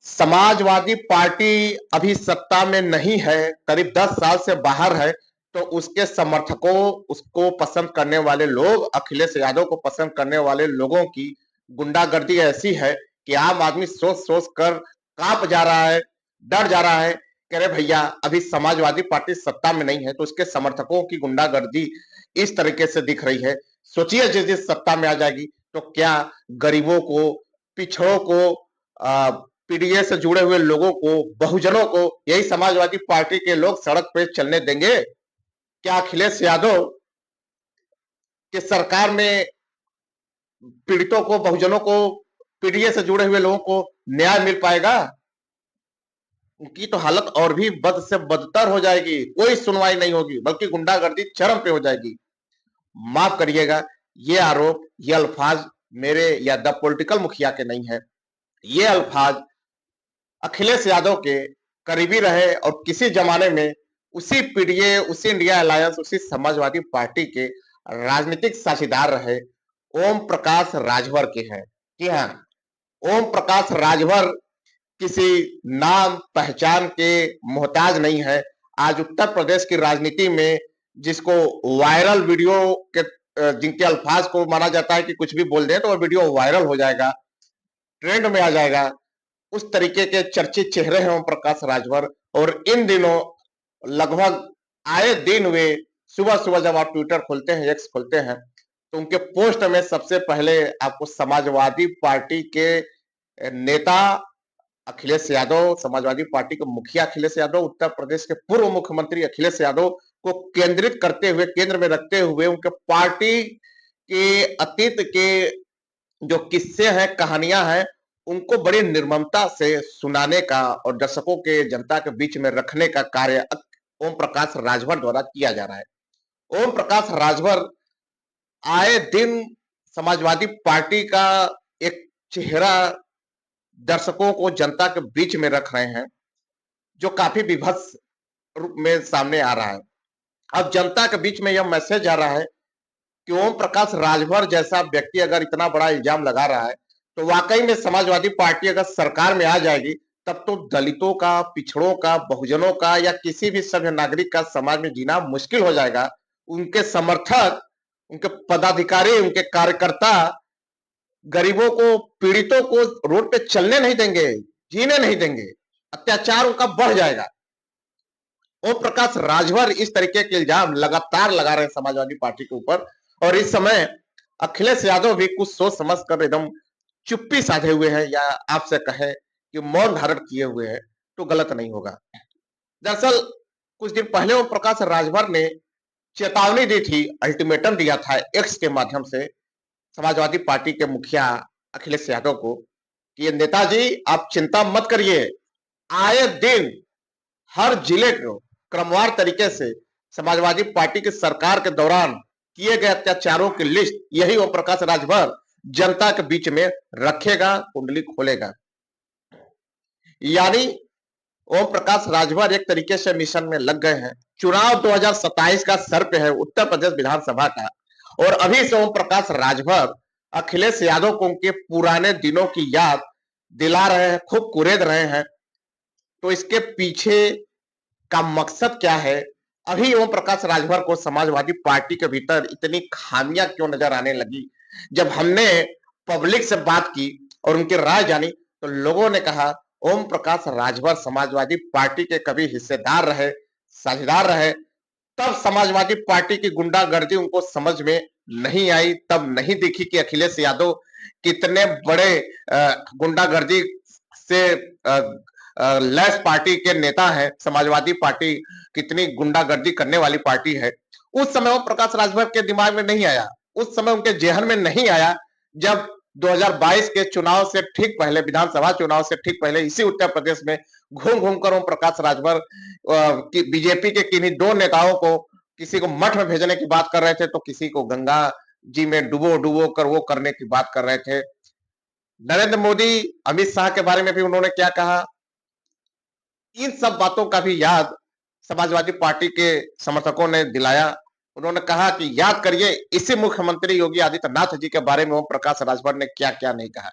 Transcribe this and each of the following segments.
Samajwadi party अभी सत्ता में नहीं है, करीब 10 साल से बाहर है, तो उसके समर्थकों, उसको पसंद करने वाले लोग, अखिलेश यादव को पसंद करने वाले लोगों की गुंडागर्दी ऐसी है कि आम आदमी सोच-सोच कर काँप जा रहा है, डर जा रहा है कि अरे भैया, अभी समाजवादी पार्टी सत्ता में नहीं है, तो उसके समर्थकों की गुंडागर्दी इस तरीके से दिख रही है। सोचिए जिस दिन सत्ता में आ जाएगी, तो क्या गरीबों को, पिछड़ों को, पीडीए से जुड़े हुए लोगों को, बहुजनों को यही समाजवादी पार्टी के लोग सड़क पे चलने देंगे? क्या अखिलेश यादव की सरकार में पीड़ितों को, बहुजनों को, पीडीए से जुड़े हुए लोगों को न्याय मिल पाएगा? उनकी तो हालत और भी बद से बदतर हो जाएगी, कोई सुनवाई नहीं होगी, बल्कि गुंडागर्दी चरम पे हो जाएगी। माफ करिएगा, ये आरोप, ये अल्फाज मेरे या द पॉलिटिकल मुखिया के नहीं है। ये अल्फाज अखिलेश यादव के करीबी रहे और किसी जमाने में उसी पीडीए, उसी इंडिया अलायंस, उसी समाजवादी पार्टी के राजनीतिक साझेदार रहे ओम प्रकाश राजभर के हैं। जी हाँ, ओम प्रकाश राजभर किसी नाम पहचान के मोहताज नहीं है। आज उत्तर प्रदेश की राजनीति में जिसको वायरल वीडियो के जिनके अल्फाज को माना जाता है कि कुछ भी बोल दें तो वो वीडियो वायरल हो जाएगा, ट्रेंड में आ जाएगा, उस तरीके के चर्चित चेहरे हैं ओम प्रकाश राजभर। और इन दिनों लगभग आए दिन वे सुबह-सुबह जब आप ट्विटर खोलते हैं, एक्स खोलते हैं, तो उनके पोस्ट में सबसे पहले आपको समाजवादी पार्टी के नेता अखिलेश यादव, समाजवादी पार्टी के मुखिया अखिलेश यादव, उत्तर प्रदेश के पूर्व मुख्यमंत्री अखिलेश यादव को केंद्रित करते हुए, केंद्र में रखते हुए उनके पार्टी के अतीत के जो किस्से हैं, कहानियां हैं, उनको बड़ी निर्ममता से सुनाने का और दर्शकों के, जनता के बीच में रखने का कार्य ओम प्रकाश राजभर द्वारा किया जा रहा है। ओम प्रकाश राजभर आए दिन समाजवादी पार्टी का एक चेहरा दर्शकों को, जनता के बीच में रख रहे हैं, जो काफी विभत्स रूप में सामने आ रहा है। अब जनता के बीच में यह मैसेज जा रहा है कि ओम प्रकाश राजभर जैसा व्यक्ति अगर इतना बड़ा इल्जाम लगा रहा है, तो वाकई में समाजवादी पार्टी अगर सरकार में आ जाएगी, तब तो दलितों का, पिछड़ों का, बहुजनों का या किसी भी सभ्य नागरिक का समाज में जीना मुश्किल हो जाएगा। उनके समर्थक, उनके पदाधिकारी, उनके कार्यकर्ता गरीबों को, पीड़ितों को रोड पे चलने नहीं देंगे, जीने नहीं देंगे, अत्याचार उनका बढ़ जाएगा। ओम प्रकाश राजभर इस तरीके के इल्जाम लगातार लगा रहे हैं समाजवादी पार्टी के ऊपर, और इस समय अखिलेश यादव भी कुछ सोच समझ कर एकदम चुप्पी साधे हुए हैं, या आपसे कहें कि मौन धारण किए हुए हैं, तो गलत नहीं होगा। दरअसल कुछ दिन पहले ओम प्रकाश राजभर ने चेतावनी दी थी, अल्टीमेटम दिया था एक्स के माध्यम से समाजवादी पार्टी के मुखिया अखिलेश यादव को कि नेताजी आप चिंता मत करिए, आए दिन हर जिले को क्रमवार तरीके से समाजवादी पार्टी की सरकार के दौरान किए गए अत्याचारों की लिस्ट यही ओम प्रकाश राजभर जनता के बीच में रखेगा, कुंडली खोलेगा। यानी ओम प्रकाश राजभर एक तरीके से मिशन में लग गए हैं। चुनाव 2027 का सर पे है, उत्तर प्रदेश विधानसभा का, और अभी से ओम प्रकाश राजभर अखिलेश यादव को उनके पुराने दिनों की याद दिला रहे हैं, खूब कुरेद रहे हैं। तो इसके पीछे का मकसद क्या है? अभी ओम प्रकाश राजभर को समाजवादी पार्टी के भीतर इतनी खामियां क्यों नजर आने लगी? जब हमने पब्लिक से बात की और उनकी राय जानी, तो लोगों ने कहा ओम प्रकाश राजभर समाजवादी पार्टी के कभी हिस्सेदार रहे, साझेदार रहे, तब समाजवादी पार्टी की गुंडागर्दी उनको समझ में नहीं आई, तब नहीं दिखी कि अखिलेश यादव कितने बड़े गुंडागर्दी से लेस पार्टी के नेता है, समाजवादी पार्टी कितनी गुंडागर्दी करने वाली पार्टी है। उस समय वो प्रकाश राजभर के दिमाग में नहीं आया, उस समय उनके जेहन में नहीं आया, जब 2022 के चुनाव से ठीक पहले, विधानसभा चुनाव से ठीक पहले इसी उत्तर प्रदेश में घूम घूम कर ओम प्रकाश राजभर बीजेपी के किन्हीं दो नेताओं को, किसी को मठ में भेजने की बात कर रहे थे, तो किसी को गंगा जी में डुबो डुबो कर वो करने की बात कर रहे थे। नरेंद्र मोदी, अमित शाह के बारे में भी उन्होंने क्या कहा, इन सब बातों का भी याद समाजवादी पार्टी के समर्थकों ने दिलाया। उन्होंने कहा कि याद करिए इसी मुख्यमंत्री योगी आदित्यनाथ जी के बारे में ओम प्रकाश राजभर ने क्या क्या नहीं कहा।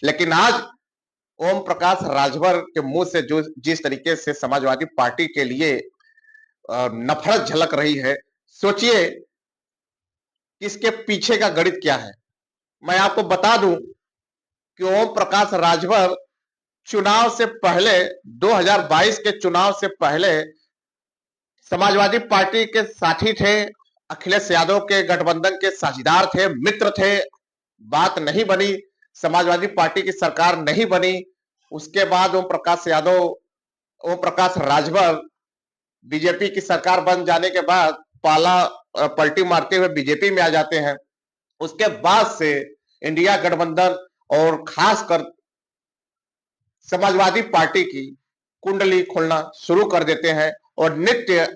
लेकिन आज ओम प्रकाश राजभर के मुंह से जो जिस तरीके से समाजवादी पार्टी के लिए नफरत झलक रही है, सोचिए कि इसके पीछे का गणित क्या है। मैं आपको बता दूं कि ओम प्रकाश राजभर चुनाव से पहले, 2022 के चुनाव से पहले समाजवादी पार्टी के साथी थे, अखिलेश यादव के गठबंधन के साझेदार थे, मित्र थे। बात नहीं बनी, समाजवादी पार्टी की सरकार नहीं बनी। उसके बाद ओम प्रकाश राजभर बीजेपी की सरकार बन जाने के बाद पलटी मारते हुए बीजेपी में आ जाते हैं। उसके बाद से इंडिया गठबंधन और खासकर समाजवादी पार्टी की कुंडली खोलना शुरू कर देते हैं और नित्य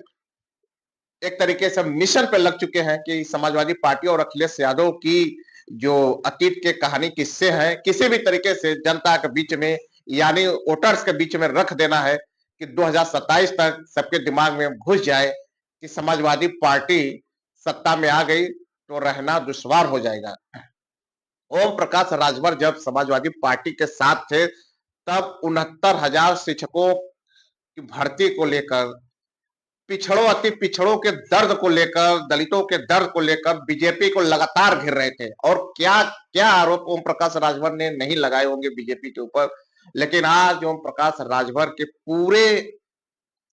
एक तरीके से मिशन पे लग चुके हैं कि समाजवादी पार्टी और अखिलेश यादव की जो अतीत के कहानी किस्से हैं, किसी भी तरीके से जनता के बीच में, यानी वोटर्स के बीच में रख देना है कि 2027 तक सबके दिमाग में घुस जाए कि समाजवादी पार्टी सत्ता में आ गई तो रहना दुश्वार हो जाएगा। ओम प्रकाश राजभर जब समाजवादी पार्टी के साथ थे, तब 69,000 शिक्षकों की भर्ती को लेकर, पिछड़ों अति पिछड़ों के दर्द को लेकर, दलितों के दर्द को लेकर बीजेपी को लगातार घेर रहे थे। और क्या क्या आरोप ओम प्रकाश राजभर ने नहीं लगाए होंगे बीजेपी के ऊपर, लेकिन आज ओम प्रकाश राजभर के पूरे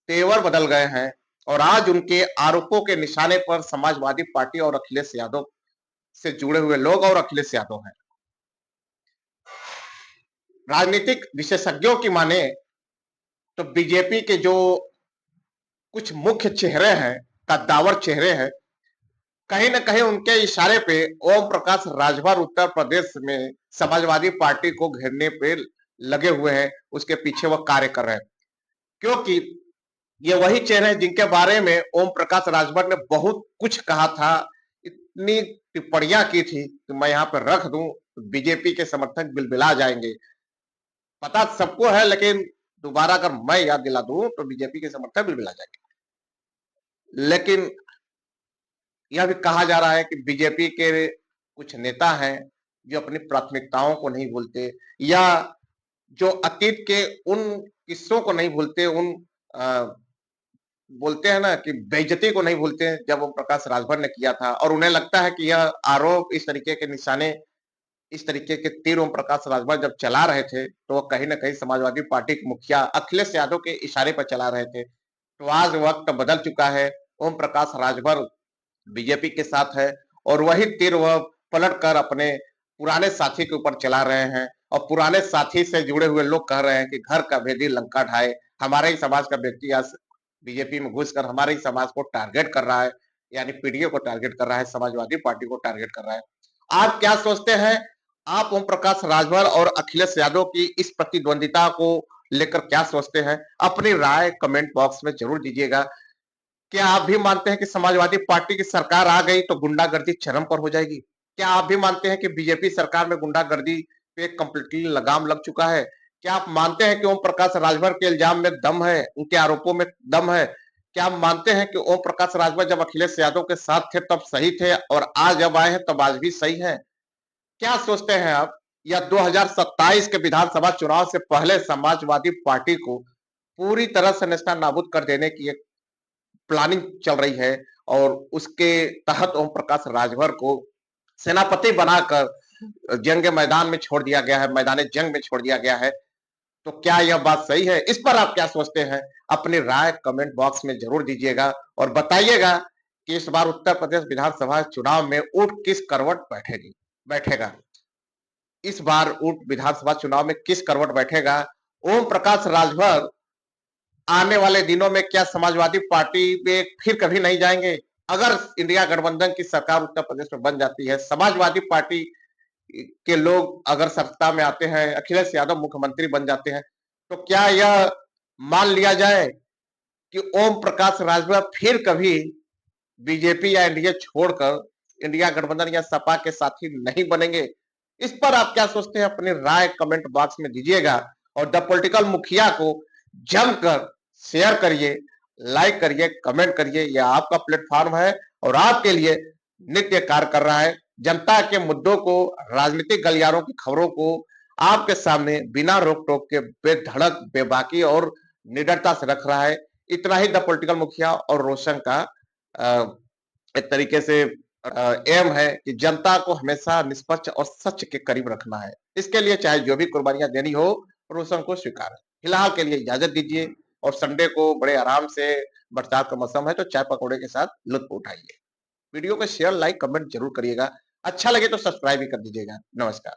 तेवर बदल गए हैं और आज उनके आरोपों के निशाने पर समाजवादी पार्टी और अखिलेश यादव से जुड़े हुए लोग और अखिलेश यादव हैं। राजनीतिक विशेषज्ञों की माने तो बीजेपी के जो कुछ मुख्य चेहरे हैं, कद्दावर चेहरे हैं, कहीं न कहीं उनके इशारे पे ओम प्रकाश राजभर उत्तर प्रदेश में समाजवादी पार्टी को घेरने पे लगे हुए हैं, उसके पीछे वो कार्य कर रहे हैं। क्योंकि ये वही चेहरे हैं जिनके बारे में ओम प्रकाश राजभर ने बहुत कुछ कहा था, इतनी टिप्पणियां की थी कि मैं यहाँ पे रख दूं तो बीजेपी के समर्थक बिलबिला जाएंगे। पता सबको है, लेकिन दोबारा अगर मैं याद दिला दूं तो बीजेपी के समर्थक बिलबिला जाएंगे। लेकिन यह भी कहा जा रहा है कि बीजेपी के कुछ नेता हैं जो अपनी प्राथमिकताओं को नहीं भूलते, या जो अतीत के उन किस्सों को नहीं भूलते, उन बोलते हैं ना कि बेइज्जती को नहीं भूलते हैं, जब ओम प्रकाश राजभर ने किया था। और उन्हें लगता है कि यह आरोप, इस तरीके के निशाने, इस तरीके के तीर ओम प्रकाश राजभर जब चला रहे थे तो वो कहीं ना कहीं समाजवादी पार्टी के मुखिया अखिलेश यादव के इशारे पर चला रहे थे। तो आज वक्त बदल चुका है, ओम प्रकाश राजभर बीजेपी के साथ है और वही तीर वह पलट कर अपने पुराने साथी के ऊपर चला रहे हैं। और पुराने साथी से जुड़े हुए लोग कह रहे हैं कि घर का भेदी लंका ढाए, हमारे ही समाज का व्यक्ति आज बीजेपी में घुसकर हमारे ही समाज को टारगेट कर रहा है, यानी पीडीए को टारगेट कर रहा है, समाजवादी पार्टी को टारगेट कर रहा है। आप क्या सोचते हैं? आप ओम प्रकाश राजभर और अखिलेश यादव की इस प्रतिद्वंदिता को लेकर क्या सोचते हैं? अपनी राय कमेंट बॉक्स में जरूर दीजिएगा। क्या आप भी मानते हैं कि समाजवादी पार्टी की सरकार आ गई तो गुंडागर्दी चरम पर हो जाएगी? क्या आप भी मानते हैं कि बीजेपी सरकार में गुंडागर्दी पे कंप्लीटली लगाम लग चुका है? क्या आप मानते हैं कि ओम प्रकाश राजभर के इल्जाम में दम है, उनके आरोपों में दम है? क्या आप मानते हैं कि ओम प्रकाश राजभर जब अखिलेश यादव के साथ थे तब सही थे और आज जब आए हैं तब आज भी सही है? क्या सोचते हैं आप? या 2027 के विधानसभा चुनाव से पहले समाजवादी पार्टी को पूरी तरह से नेस्ता नाबूद कर देने की एक प्लानिंग चल रही है और उसके तहत ओम प्रकाश राजभर को सेनापति बनाकर जंग मैदान में छोड़ दिया गया है, मैदान जंग में छोड़ दिया गया है। तो क्या यह बात सही है? इस पर आप क्या सोचते हैं? अपनी राय कमेंट बॉक्स में जरूर दीजिएगा और बताइएगा कि इस बार उत्तर प्रदेश विधानसभा चुनाव में ऊंट किस करवट बैठेगा। इस बार ऊंट विधानसभा चुनाव में किस करवट बैठेगा? ओम प्रकाश राजभर आने वाले दिनों में क्या समाजवादी पार्टी में फिर कभी नहीं जाएंगे? अगर इंडिया गठबंधन की सरकार उत्तर प्रदेश में बन जाती है, समाजवादी पार्टी के लोग अगर सत्ता में आते हैं, अखिलेश यादव मुख्यमंत्री बन जाते हैं, तो क्या यह मान लिया जाए कि ओम प्रकाश राजभर फिर कभी बीजेपी या एनडीए छोड़कर इंडिया गठबंधन या सपा के साथी नहीं बनेंगे? इस पर आप क्या सोचते हैं? अपनी राय कमेंट बॉक्स में दीजिएगा और द पॉलिटिकल मुखिया को जमकर शेयर करिए, लाइक करिए, कमेंट करिए। यह आपका प्लेटफॉर्म है और आपके लिए नित्य कार्य कर रहा है। जनता के मुद्दों को, राजनीतिक गलियारों की खबरों को आपके सामने बिना रोक टोक के बेधड़क, बेबाकी और निडरता से रख रहा है। इतना ही द पॉलिटिकल मुखिया और रोशन का एक तरीके से एम है कि जनता को हमेशा निष्पक्ष और सच के करीब रखना है। इसके लिए चाहे जो भी कुर्बानियां देनी हो, रोशन को स्वीकार है। फिलहाल के लिए इजाजत दीजिए और संडे को बड़े आराम से, बरसात का मौसम है तो चाय पकौड़े के साथ लुत्फ उठाइए। वीडियो को शेयर, लाइक, कमेंट जरूर करिएगा। अच्छा लगे तो सब्सक्राइब भी कर दीजिएगा। नमस्कार।